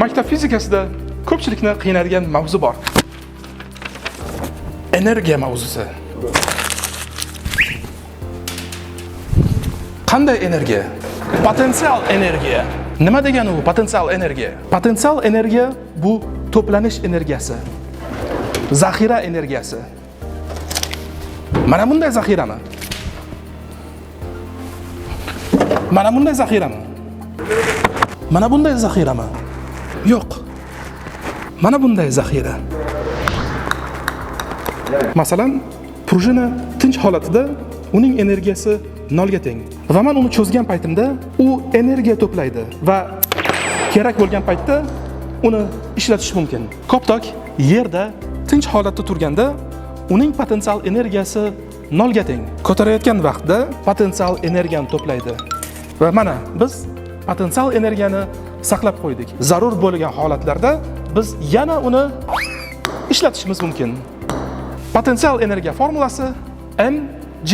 Maktab fizikasida ko'pchilikni qiynaydigan mavzu bor. Energiya mavzusi. Qanday energiya? Potensial energiya. Nima degani u potensial energiya? Potensial energiya bu to'planish energiyasi. Zaxira energiyasi. Mana bunday zaxirami? Mana bunday zaxirami? Mana bunday zaxirami? Yo'q. Mana bunday zaxira. Masalan, prujina tinch holatida uning energiyasi 0 ga teng. Va men uni cho'zgan paytimda u energiya to'playdi va kerak bo'lgan paytda uni ishlatish mumkin. Koptok yerda tinch holatda turganda uning potensial energiyasi 0 ga teng. Ko'tarayotgan vaqtda potensial energiyani to'playdi. Va mana biz potensial energiyani saqlab qo'ydik. Zarur bo'lgan holatlarda biz yana uni ishlatishimiz mumkin. Potensial energiya formulasi mgh.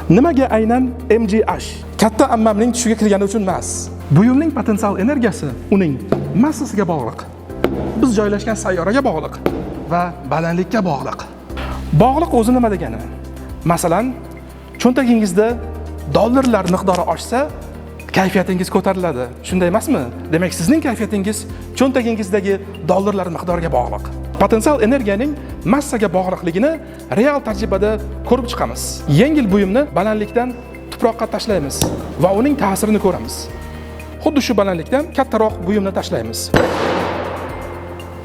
Nimaga aynan mgh? Katta ammamning tushiga kirgani uchun emas. Buyumning potensial energiyasi uning massasiga bog'liq. Biz joylashgan sayyoraga bog'liq va balandlikka bog'liq. Bog'liq o'zi nima degani? Masalan, cho'ntagingizda dollarlar miqdori oshsa, kayfiyatingiz ko'tariladi. Shunday emasmi? Demak, sizning kayfiyatingiz cho'ntagingizdagi dollarlar miqdoriga bog'liq. Potensial energiyaning massaga bog'liqligini real tajribada ko'rib chiqamiz. Yengil buyumni balandlikdan tuproqqa tashlaymiz va uning ta'sirini ko'ramiz. Xuddi shu balandlikdan kattaroq buyumni tashlaymiz.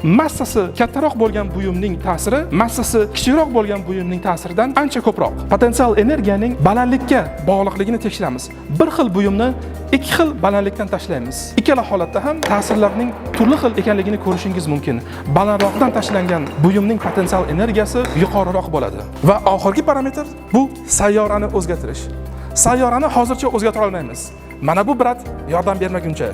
Massasi kattaroq bo'lgan buyumning ta'siri massasi kichikroq bo'lgan buyumning ta'siridan ancha ko'proq. Potensial energiyaning balandlikka bog'liqligini tekshiramiz. Bir xil buyumni ikki xil balandlikdan tashlaymiz. Ikkala holatda ham ta'sirlarning turli xil ekanligini ko'rishingiz mumkin. Balandroqdan tashlangan buyumning potensial energiyasi yuqoriroq bo'ladi. Va oxirgi parametr bu sayyorani o'zgartirish. Sayyorani hozircha o'zgartira olmaymiz. Mana bu birat yordam bermaguncha.